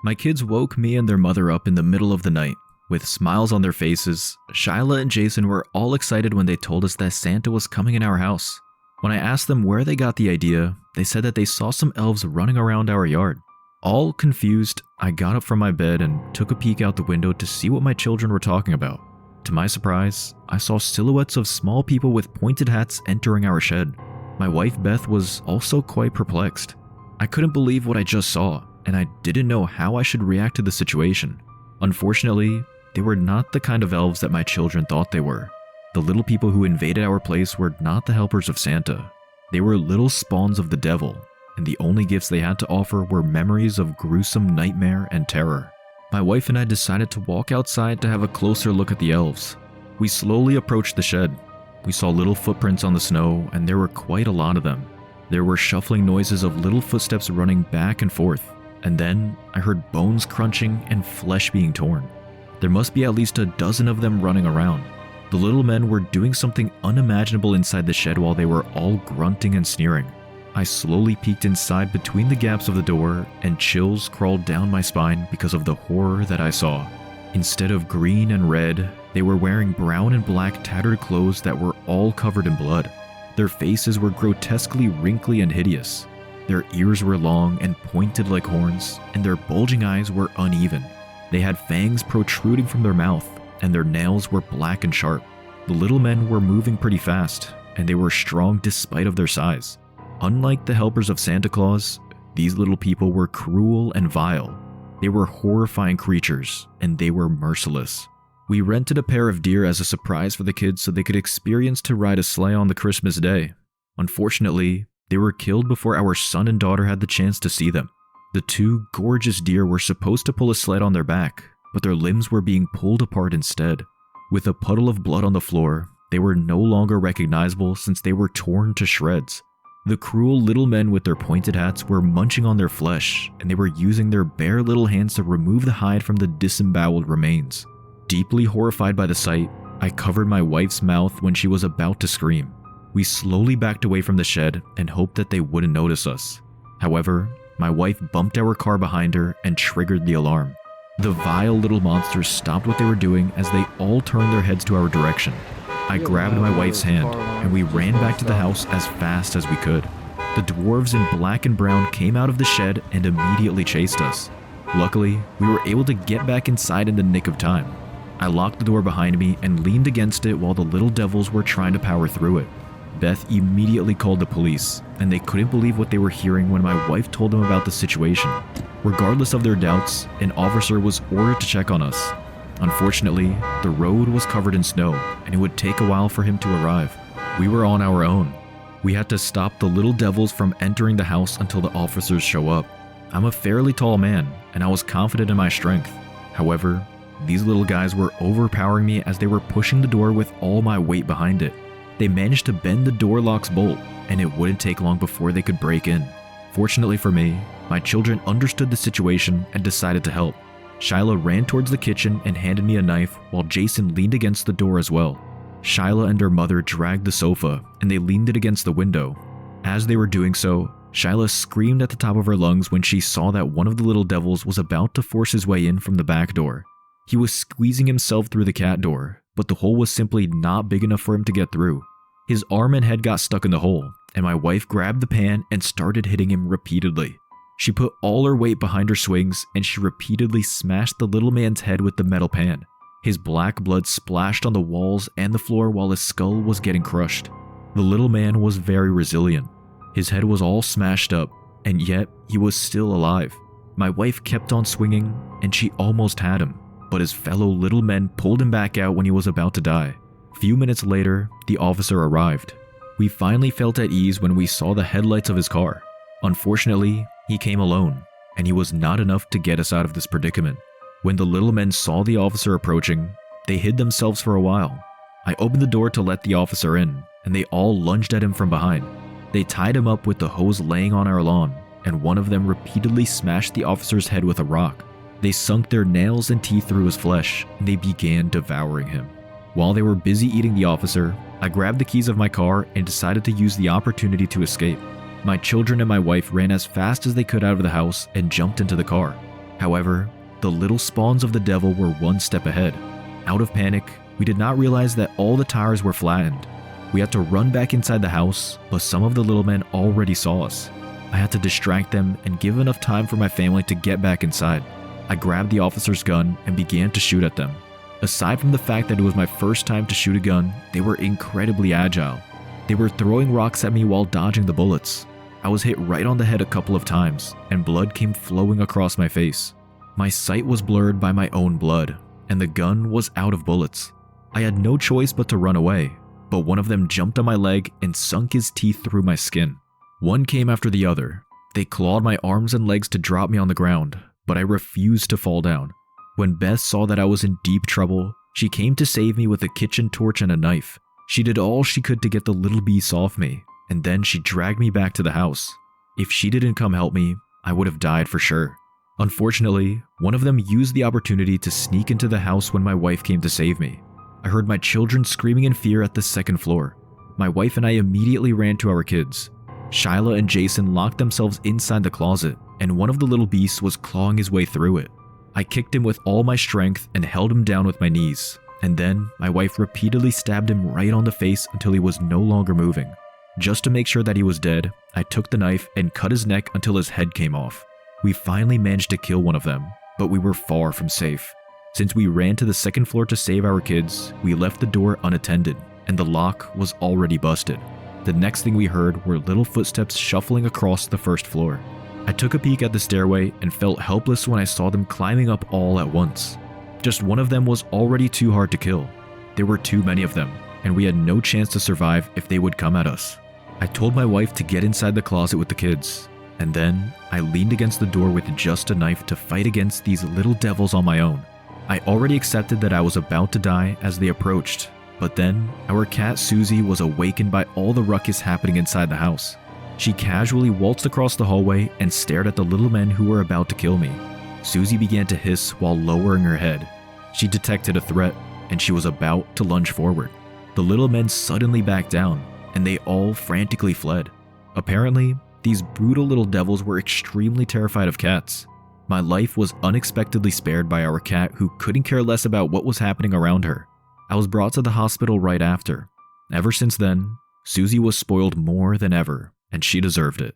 My kids woke me and their mother up in the middle of the night. With smiles on their faces, Shyla and Jason were all excited when they told us that Santa was coming in our house. When I asked them where they got the idea, they said that they saw some elves running around our yard. All confused, I got up from my bed and took a peek out the window to see what my children were talking about. To my surprise, I saw silhouettes of small people with pointed hats entering our shed. My wife Beth was also quite perplexed. I couldn't believe what I just saw, and I didn't know how I should react to the situation. Unfortunately, they were not the kind of elves that my children thought they were. The little people who invaded our place were not the helpers of Santa. They were little spawns of the devil, and the only gifts they had to offer were memories of gruesome nightmare and terror. My wife and I decided to walk outside to have a closer look at the elves. We slowly approached the shed. We saw little footprints on the snow, and there were quite a lot of them. There were shuffling noises of little footsteps running back and forth, and then I heard bones crunching and flesh being torn. There must be at least a dozen of them running around. The little men were doing something unimaginable inside the shed while they were all grunting and sneering. I slowly peeked inside between the gaps of the door, and chills crawled down my spine because of the horror that I saw. Instead of green and red, they were wearing brown and black tattered clothes that were all covered in blood. Their faces were grotesquely wrinkly and hideous. Their ears were long and pointed like horns, and their bulging eyes were uneven. They had fangs protruding from their mouth, and their nails were black and sharp. The little men were moving pretty fast, and they were strong despite of their size. Unlike the helpers of Santa Claus, these little people were cruel and vile. They were horrifying creatures, and they were merciless. We rented a pair of deer as a surprise for the kids so they could experience to ride a sleigh on the Christmas day. Unfortunately, they were killed before our son and daughter had the chance to see them. The two gorgeous deer were supposed to pull a sled on their back, but their limbs were being pulled apart instead. With a puddle of blood on the floor, they were no longer recognizable since they were torn to shreds. The cruel little men with their pointed hats were munching on their flesh, and they were using their bare little hands to remove the hide from the disemboweled remains. Deeply horrified by the sight, I covered my wife's mouth when she was about to scream. We slowly backed away from the shed and hoped that they wouldn't notice us. However, my wife bumped our car behind her and triggered the alarm. The vile little monsters stopped what they were doing as they all turned their heads to our direction. I grabbed my wife's hand, and we ran back to the house as fast as we could. The dwarves in black and brown came out of the shed and immediately chased us. Luckily, we were able to get back inside in the nick of time. I locked the door behind me and leaned against it while the little devils were trying to power through it. Beth immediately called the police, and they couldn't believe what they were hearing when my wife told them about the situation. Regardless of their doubts, an officer was ordered to check on us. Unfortunately, the road was covered in snow, and it would take a while for him to arrive. We were on our own. We had to stop the little devils from entering the house until the officers show up. I'm a fairly tall man, and I was confident in my strength. However, these little guys were overpowering me as they were pushing the door with all my weight behind it. They managed to bend the door lock's bolt, and it wouldn't take long before they could break in. Fortunately for me, my children understood the situation and decided to help. Shyla ran towards the kitchen and handed me a knife while Jason leaned against the door as well. Shyla and her mother dragged the sofa and they leaned it against the window. As they were doing so, Shyla screamed at the top of her lungs when she saw that one of the little devils was about to force his way in from the back door. He was squeezing himself through the cat door, but the hole was simply not big enough for him to get through. His arm and head got stuck in the hole, and my wife grabbed the pan and started hitting him repeatedly. She put all her weight behind her swings, and she repeatedly smashed the little man's head with the metal pan. His black blood splashed on the walls and the floor while his skull was getting crushed. The little man was very resilient. His head was all smashed up, and yet he was still alive. My wife kept on swinging, and she almost had him, but his fellow little men pulled him back out when he was about to die. A few minutes later, the officer arrived. We finally felt at ease when we saw the headlights of his car. Unfortunately, he came alone, and he was not enough to get us out of this predicament. When the little men saw the officer approaching, they hid themselves for a while. I opened the door to let the officer in, and they all lunged at him from behind. They tied him up with the hose laying on our lawn, and one of them repeatedly smashed the officer's head with a rock. They sunk their nails and teeth through his flesh, and they began devouring him. While they were busy eating the officer, I grabbed the keys of my car and decided to use the opportunity to escape. My children and my wife ran as fast as they could out of the house and jumped into the car. However, the little spawns of the devil were one step ahead. Out of panic, we did not realize that all the tires were flattened. We had to run back inside the house, but some of the little men already saw us. I had to distract them and give enough time for my family to get back inside. I grabbed the officer's gun and began to shoot at them. Aside from the fact that it was my first time to shoot a gun, they were incredibly agile. They were throwing rocks at me while dodging the bullets. I was hit right on the head a couple of times, and blood came flowing across my face. My sight was blurred by my own blood, and the gun was out of bullets. I had no choice but to run away, but one of them jumped on my leg and sunk his teeth through my skin. One came after the other. They clawed my arms and legs to drop me on the ground, but I refused to fall down. When Beth saw that I was in deep trouble, she came to save me with a kitchen torch and a knife. She did all she could to get the little beasts off me, and then she dragged me back to the house. If she didn't come help me, I would have died for sure. Unfortunately, one of them used the opportunity to sneak into the house when my wife came to save me. I heard my children screaming in fear at the second floor. My wife and I immediately ran to our kids. Shyla and Jason locked themselves inside the closet, and one of the little beasts was clawing his way through it. I kicked him with all my strength and held him down with my knees, and then my wife repeatedly stabbed him right on the face until he was no longer moving. Just to make sure that he was dead, I took the knife and cut his neck until his head came off. We finally managed to kill one of them, but we were far from safe. Since we ran to the second floor to save our kids, we left the door unattended, and the lock was already busted. The next thing we heard were little footsteps shuffling across the first floor. I took a peek at the stairway and felt helpless when I saw them climbing up all at once. Just one of them was already too hard to kill. There were too many of them, and we had no chance to survive if they would come at us. I told my wife to get inside the closet with the kids, and then I leaned against the door with just a knife to fight against these little devils on my own. I already accepted that I was about to die as they approached, but then our cat Susie was awakened by all the ruckus happening inside the house. She casually waltzed across the hallway and stared at the little men who were about to kill me. Susie began to hiss while lowering her head. She detected a threat, and she was about to lunge forward. The little men suddenly backed down, and they all frantically fled. Apparently, these brutal little devils were extremely terrified of cats. My life was unexpectedly spared by our cat, who couldn't care less about what was happening around her. I was brought to the hospital right after. Ever since then, Susie was spoiled more than ever, and she deserved it.